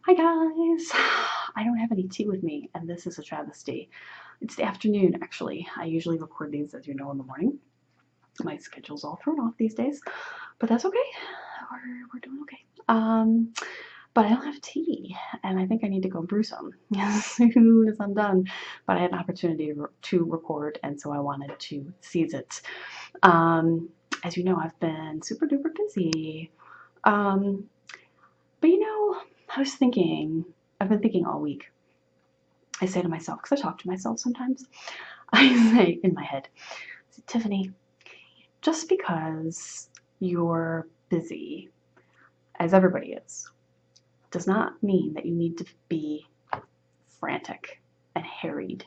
Hi guys! I don't have any tea with me, and this is a travesty. It's the afternoon, actually. I usually record these, as you know, in the morning. My schedule's all thrown off these days, but that's okay. We're doing okay. But I don't have tea, and I think I need to go brew some as soon as I'm done. But I had an opportunity to record, and so I wanted to seize it. As you know, I've been super duper busy. Um, but I was thinking, I've been thinking all week. I say to myself, because I talk to myself sometimes, I say in my head, Tiffany, just because you're busy, as everybody is, does not mean that you need to be frantic and harried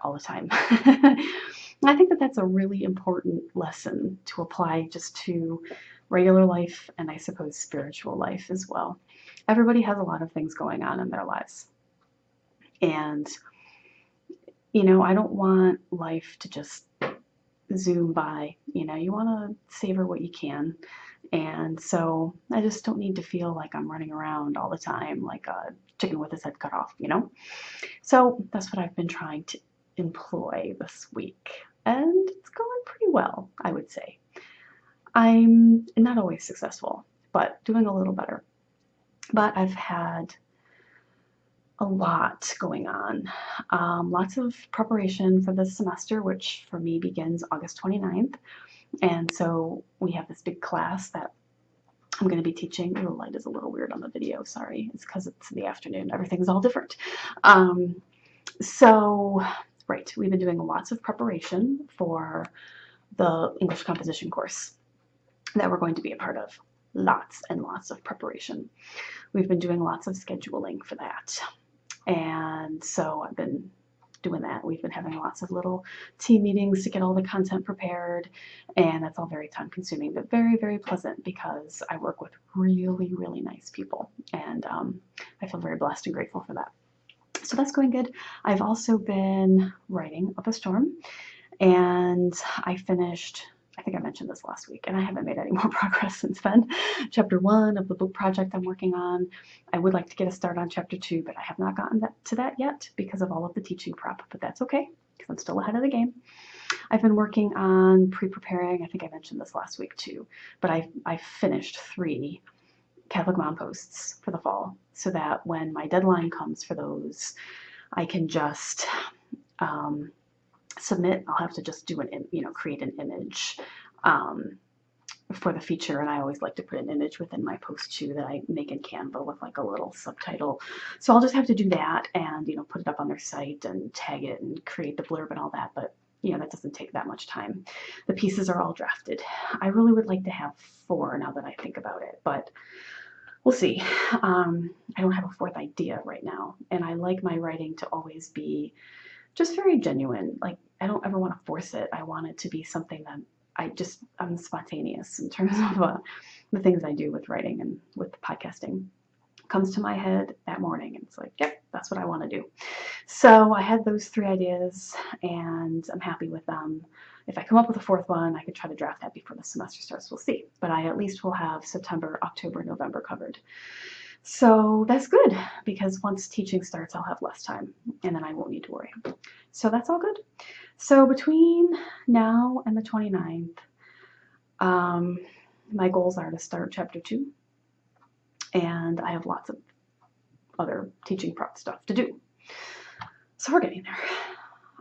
all the time. I think that that's a really important lesson to apply just to regular life and I suppose spiritual life as well. Everybody has a lot of things going on in their lives. And, I don't want life to just zoom by. You want to savor what you can. And so I just don't need to feel like I'm running around all the time like a chicken with his head cut off. So that's what I've been trying to employ this week. And it's going pretty well, I would say. I'm not always successful, but doing a little better. But I've had a lot going on. Lots of preparation for this semester, which for me begins August 29th. And so we have this big class that I'm going to be teaching. The light is a little weird on the video, sorry. It's because it's the afternoon. Everything's all different. Right, we've been doing lots of preparation for the English composition course that we're going to be a part of. Lots and lots of preparation. We've been doing lots of scheduling for that. And so I've been doing that. We've been having lots of little team meetings to get all the content prepared, and that's all very time consuming, but very, very pleasant because I work with really, really nice people, and I feel very blessed and grateful for that. So that's going good. I've also been writing Up a Storm, and I finished, I think I mentioned this last week, and I haven't made any more progress since then. Chapter 1 of the book project I'm working on. I would like to get a start on chapter 2, but I have not gotten to that yet because of all of the teaching prep, but that's okay because I'm still ahead of the game. I've been working on pre-preparing, I think I mentioned this last week too, but I finished 3 Catholic Mom posts for the fall so that when my deadline comes for those, I can just submit. I'll have to just do create an image for the feature, and I always like to put an image within my post too that I make in Canva with like a little subtitle. So I'll just have to do that and put it up on their site and tag it and create the blurb and all that, but that doesn't take that much time. The pieces are all drafted. I really would like to have 4 now that I think about it, but we'll see. I don't have a 4th idea right now, and I like my writing to always be just very genuine. Like, I don't ever want to force it. I want it to be something that I'm spontaneous in terms of the things I do with writing and with podcasting. It comes to my head that morning, and it's like, yep, that's what I want to do. So I had those 3 ideas, and I'm happy with them. If I come up with a 4th one, I could try to draft that before the semester starts. We'll see. But I at least will have September, October, November covered. So that's good because once teaching starts, I'll have less time and then I won't need to worry. So that's all good. So between now and the 29th, my goals are to start chapter 2, and I have lots of other teaching prep stuff to do. So we're getting there.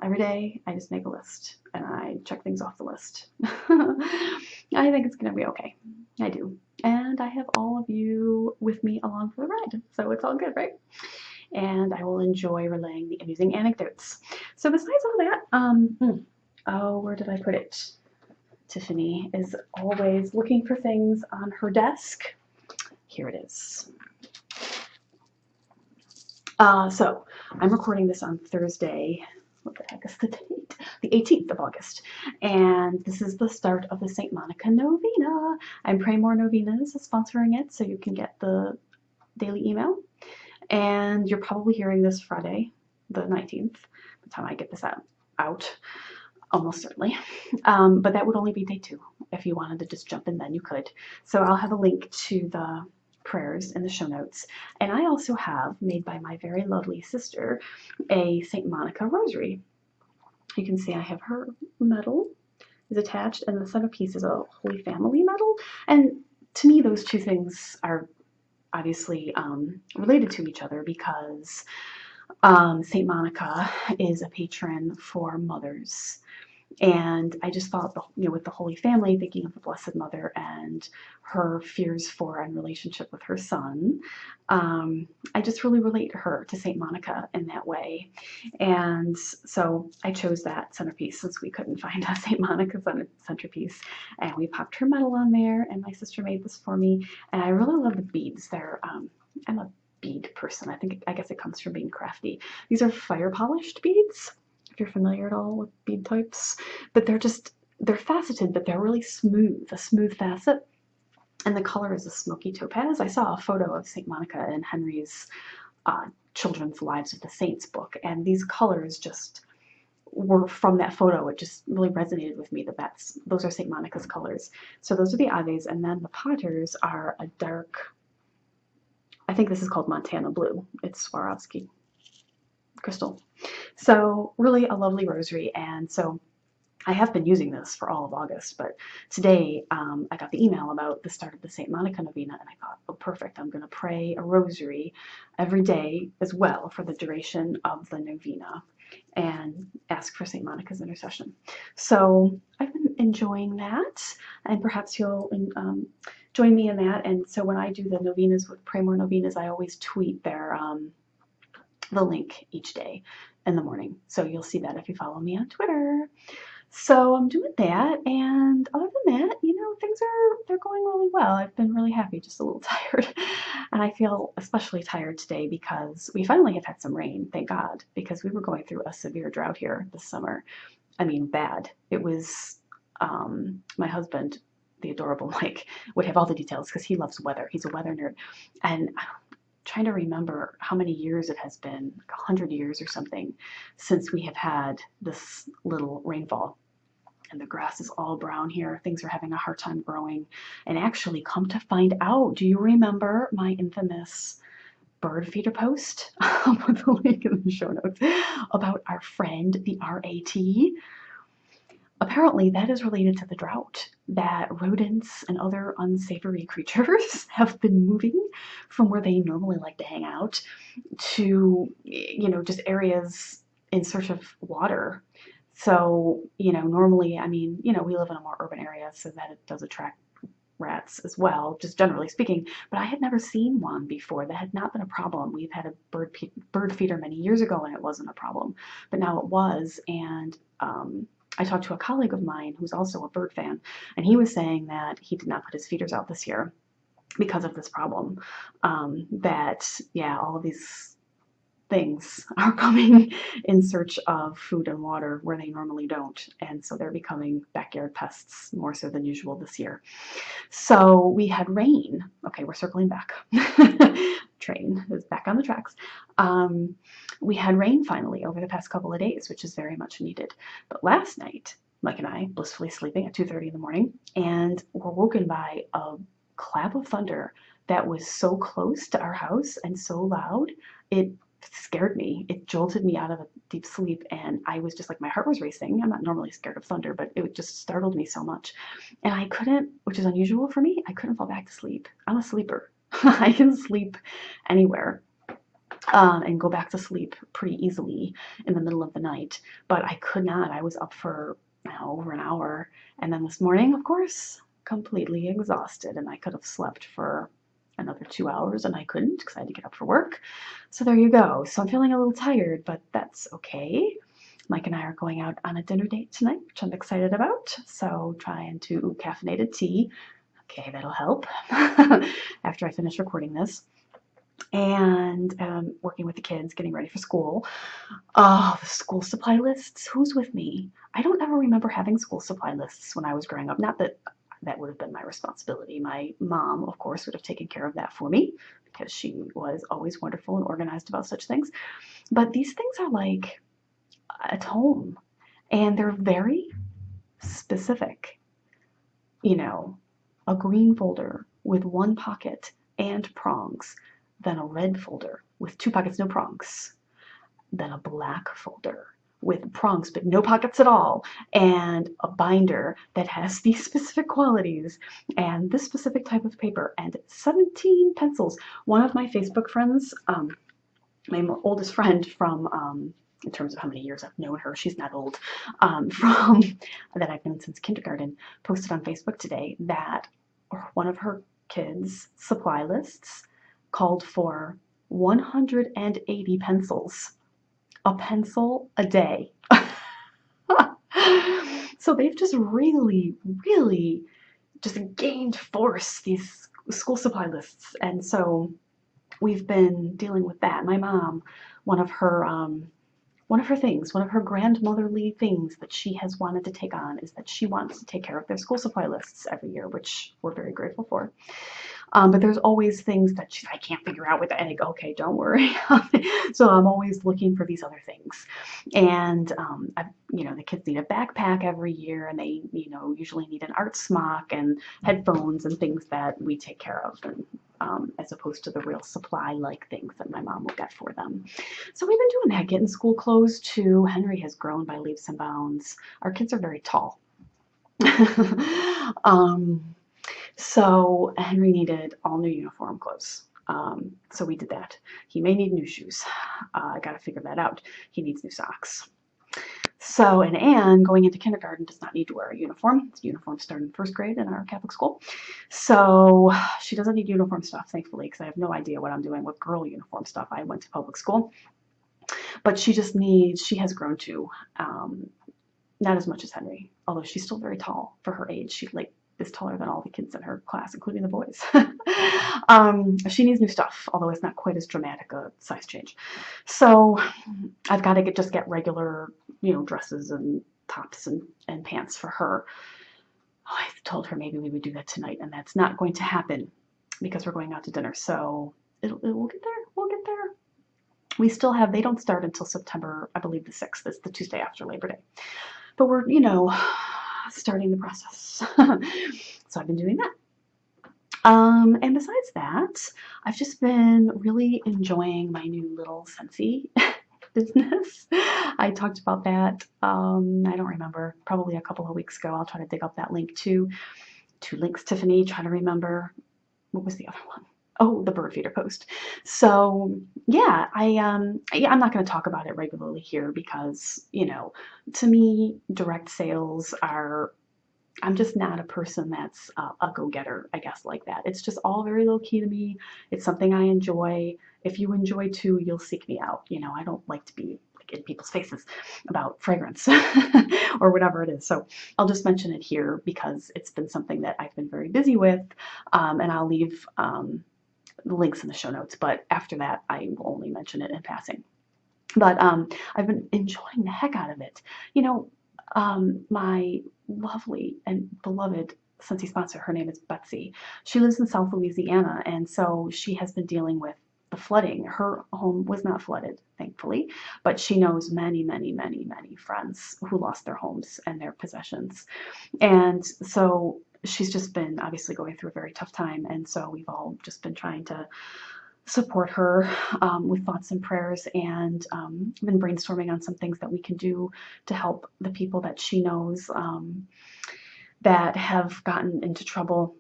Every day I just make a list and I check things off the list. I think it's going to be okay. I do. And I have all of you with me along for the ride. So it's all good, right? And I will enjoy relaying the amusing anecdotes. So besides all that, where did I put it? Tiffany is always looking for things on her desk. Here it is. So I'm recording this on Thursday. What the heck is the date? The 18th of August. And this is the start of the St. Monica Novena. I'm Pray More Novenas is sponsoring it, so you can get the daily email. And you're probably hearing this Friday, the 19th, by the time I get this out almost certainly. But that would only be day 2. If you wanted to just jump in, then you could. So I'll have a link to the prayers in the show notes. And I also have, made by my very lovely sister, a St. Monica rosary. You can see I have her medal is attached, and the centerpiece is a Holy Family medal. And to me, those two things are obviously related to each other because St. Monica is a patron for mothers. And I just thought, with the Holy Family, thinking of the Blessed Mother and her fears for and relationship with her son, I just really relate to her, to St. Monica in that way. And so I chose that centerpiece since we couldn't find a St. Monica centerpiece. And we popped her medal on there, and my sister made this for me. And I really love the beads. I'm a bead person. I guess it comes from being crafty. These are fire polished beads, if you're familiar at all with bead types, but they're faceted, but they're really smooth, a smooth facet. And the color is a smoky topaz. I saw a photo of St. Monica in Henry's Children's Lives of the Saints book, and these colors just were from that photo. It just really resonated with me that those are St. Monica's colors. So those are the agaves, and then the potters are a dark, I think this is called Montana blue. It's Swarovski crystal. So really a lovely rosary. And so I have been using this for all of August, but today I got the email about the start of the St. Monica Novena, and I thought, oh, perfect. I'm going to pray a rosary every day as well for the duration of the novena and ask for St. Monica's intercession. So I've been enjoying that, and perhaps you'll join me in that. And so when I do the novenas with Pray More Novenas, I always tweet the link each day in the morning. So you'll see that if you follow me on Twitter. So I'm doing that, and other than that, they're going really well. I've been really happy, just a little tired. And I feel especially tired today because we finally have had some rain, thank God, because we were going through a severe drought here this summer. I mean, bad. It was, my husband, the adorable Mike, would have all the details because he loves weather. He's a weather nerd. And I'm trying to remember how many years it has been, like 100 years or something, since we have had this little rainfall. And the grass is all brown here. Things are having a hard time growing. And actually, come to find out, do you remember my infamous bird feeder post? I'll put the link in the show notes about our friend, the RAT. Apparently, that is related to the drought, that rodents and other unsavory creatures have been moving from where they normally like to hang out to, just areas in search of water. So, normally, we live in a more urban area, so that it does attract rats as well, just generally speaking. But I had never seen one before. That had not been a problem. We've had a bird feeder many years ago, and it wasn't a problem. But now it was, and I talked to a colleague of mine who's also a bird fan, and he was saying that he did not put his feeders out this year because of this problem. All of these things are coming in search of food and water where they normally don't. And so they're becoming backyard pests more so than usual this year. So we had rain. Okay, we're circling back. Train is back on the tracks. We had rain finally over the past couple of days, which is very much needed. But last night, Mike and I blissfully sleeping at 2:30 in the morning, and were woken by a clap of thunder that was so close to our house and so loud, it scared me. It jolted me out of a deep sleep, and I was just like, my heart was racing. I'm not normally scared of thunder, but it just startled me so much. And I couldn't, which is unusual for me, I couldn't fall back to sleep. I'm a sleeper. I can sleep anywhere and go back to sleep pretty easily in the middle of the night, but I could not. I was up for over an hour, and then this morning, of course, completely exhausted, and I could have slept for another 2 hours, and I couldn't because I had to get up for work. So there you go. So I'm feeling a little tired, but that's okay. Mike and I are going out on a dinner date tonight, which I'm excited about. So trying to caffeinated tea. Okay, that'll help after I finish recording this. And working with the kids, getting ready for school. Oh, the school supply lists. Who's with me? I don't ever remember having school supply lists when I was growing up. Not that that would have been my responsibility. My mom, of course, would have taken care of that for me because she was always wonderful and organized about such things. But these things are like at home, and they're very specific. A green folder with one pocket and prongs, then a red folder with 2 pockets, no prongs, then a black folder with prongs but no pockets at all, and a binder that has these specific qualities and this specific type of paper, and 17 pencils. One of my Facebook friends, my oldest friend from, in terms of how many years I've known her, she's not old, from that I've known since kindergarten, posted on Facebook today that one of her kids' supply lists called for 180 pencils, a pencil a day. So they've just really, really just gained force, these school supply lists. And so we've been dealing with that. My mom, one of her things, one of her grandmotherly things that she has wanted to take on is that she wants to take care of their school supply lists every year, which we're very grateful for. But there's always things that I can't figure out with it, and I go, okay, don't worry. So I'm always looking for these other things. And the kids need a backpack every year, and they usually need an art smock and headphones and things that we take care of, and as opposed to the real supply-like things that my mom will get for them. So we've been doing that, getting school clothes too. Henry has grown by leaps and bounds. Our kids are very tall. So Henry needed all new uniform clothes. So we did that. He may need new shoes. I got to figure that out. He needs new socks. So, and Anne, going into kindergarten, does not need to wear a uniform. Uniforms start in first grade in our Catholic school. So she doesn't need uniform stuff, thankfully, because I have no idea what I'm doing with girl uniform stuff. I went to public school. But she has grown too. Not as much as Henry, although she's still very tall for her age. She is taller than all the kids in her class, including the boys. She needs new stuff, although it's not quite as dramatic a size change. So I've got to just get regular, dresses and tops and pants for her. Oh, I told her maybe we would do that tonight, and that's not going to happen because we're going out to dinner. So we'll get there. We'll get there. We still have, they don't start until September, I believe the 6th. It's the Tuesday after Labor Day. But we're, starting the process. So I've been doing that. And besides that, I've just been really enjoying my new little Scentsy business. I talked about that, I don't remember, probably a couple of weeks ago. I'll try to dig up that link too. 2 links, Tiffany, try to remember. What was the other one? Oh, the bird feeder post. So yeah, I'm not going to talk about it regularly here because, to me, direct sales I'm just not a person that's a go-getter, I guess, like that. It's just all very low-key to me. It's something I enjoy. If you enjoy too, you'll seek me out. I don't like to be in people's faces about fragrance or whatever it is. So I'll just mention it here because it's been something that I've been very busy with, and I'll leave the links in the show notes. But after that, I will only mention it in passing. But I've been enjoying the heck out of it. My lovely and beloved Scentsy sponsor, her name is Betsy. She lives in South Louisiana, and so she has been dealing with the flooding. Her home was not flooded, thankfully, but she knows many, many, many, many friends who lost their homes and their possessions. And so she's just been obviously going through a very tough time, and so we've all just been trying to support her with thoughts and prayers, and been brainstorming on some things that we can do to help the people that she knows that have gotten into trouble.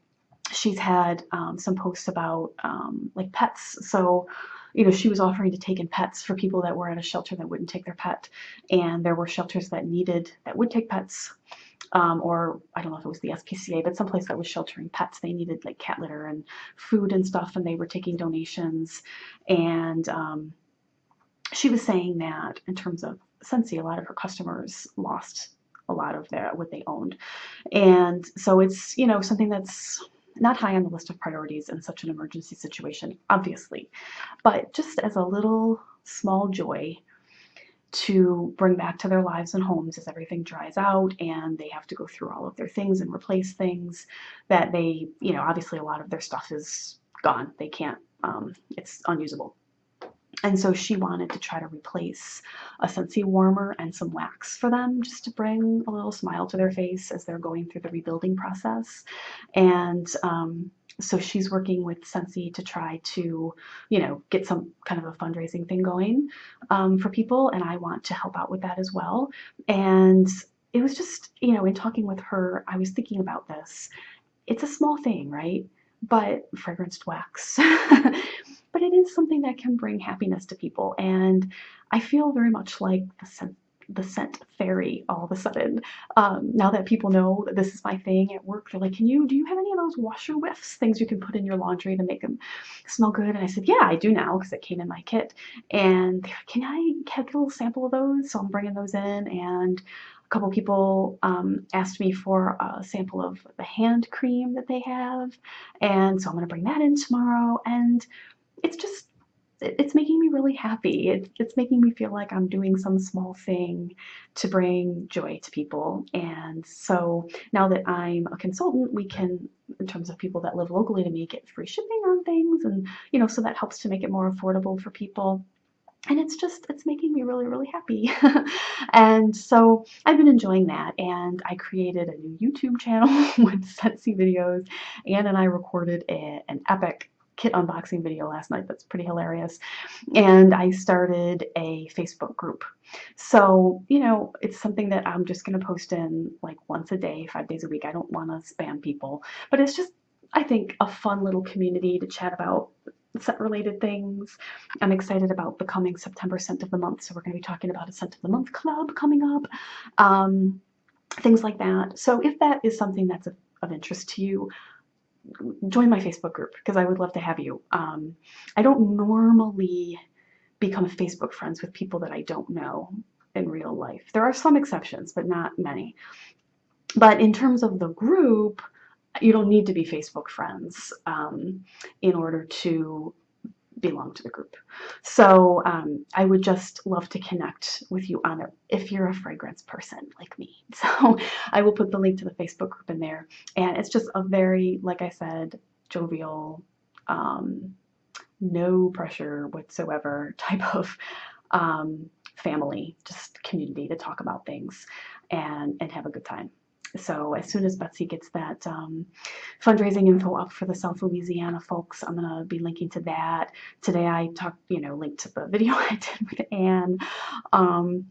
She's had some posts about like pets. So, she was offering to take in pets for people that were at a shelter that wouldn't take their pet, and there were shelters that would take pets. Or I don't know if it was the SPCA, but someplace that was sheltering pets. They needed like cat litter and food and stuff, and they were taking donations. And she was saying that in terms of Scentsy, a lot of her customers lost a lot of what they owned. And so it's, something that's not high on the list of priorities in such an emergency situation, obviously, but just as a little small joy to bring back to their lives and homes as everything dries out and they have to go through all of their things and replace things that they, obviously a lot of their stuff is gone. They can't, it's unusable. And so she wanted to try to replace a Scentsy warmer and some wax for them, just to bring a little smile to their face as they're going through the rebuilding process. And so she's working with Scentsy to try to, get some kind of a fundraising thing going for people. And I want to help out with that as well. And it was just, in talking with her, I was thinking about this. It's a small thing, right? But fragranced wax. But it is something that can bring happiness to people. And I feel very much like the scent fairy all of a sudden. Now that people know that this is my thing at work, they're like, do you have any of those washer whiffs, things you can put in your laundry to make them smell good? And I said, yeah, I do now, because it came in my kit. And they're like, can I have a little sample of those? So I'm bringing those in, and a couple people asked me for a sample of the hand cream that they have. And so I'm going to bring that in tomorrow. And it's just, it's making me really happy. It's making me feel like I'm doing some small thing to bring joy to people. And so now that I'm a consultant, we can, in terms of people that live locally to me, get free shipping on things. And, so that helps to make it more affordable for people. And it's making me really, really happy. And so I've been enjoying that. And I created a new YouTube channel with Scentsy videos. Anne and I recorded an epic kit unboxing video last night that's pretty hilarious. And I started a Facebook group. So, it's something that I'm just going to post in like once a day, 5 days a week. I don't want to spam people, but it's just, I think, a fun little community to chat about scent related things. I'm excited about the coming September scent of the month. So we're going to be talking about a scent of the month club coming up, things like that. So if that is something that's of interest to you, join my Facebook group, because I would love to have you. I don't normally become Facebook friends with people that I don't know in real life. There are some exceptions, but not many. But in terms of the group, you don't need to be Facebook friends in order to belong to the group. So I would just love to connect with you on it if you're a fragrance person like me. So I will put the link to the Facebook group in there. And it's just a very, like I said, jovial, no pressure whatsoever type of family, just community to talk about things and have a good time. So as soon as Betsy gets that fundraising info up for the South Louisiana folks, I'm going to be linking to that. Today I talked, linked to the video I did with Anne.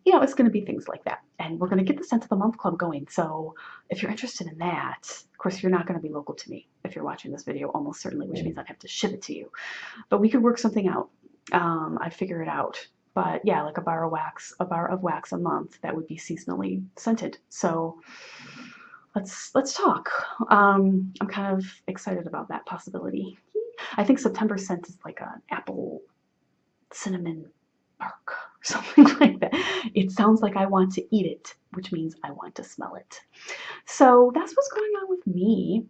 It's going to be things like that. And we're going to get the Scent of the Month Club going. So if you're interested in that, of course, you're not going to be local to me if you're watching this video, almost certainly, which means I'd have to ship it to you. But we could work something out. I'd figure it out. But yeah, like a bar of wax a month that would be seasonally scented. So let's talk. I'm kind of excited about that possibility. I think September scent is like an apple cinnamon bark or something like that. It sounds like I want to eat it, which means I want to smell it. So that's what's going on with me.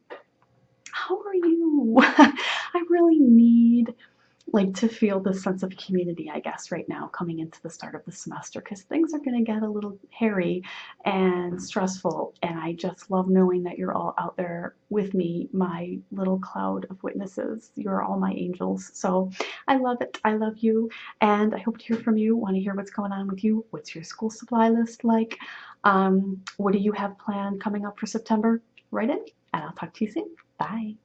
How are you? I really need to feel this sense of community, I guess, right now coming into the start of the semester, because things are going to get a little hairy and stressful, and I just love knowing that you're all out there with me, my little cloud of witnesses. You're all my angels. So I love it. I love you, and I hope to hear from you. Want to hear what's going on with you. What's your school supply list like? What do you have planned coming up for September? Write in, and I'll talk to you soon. Bye.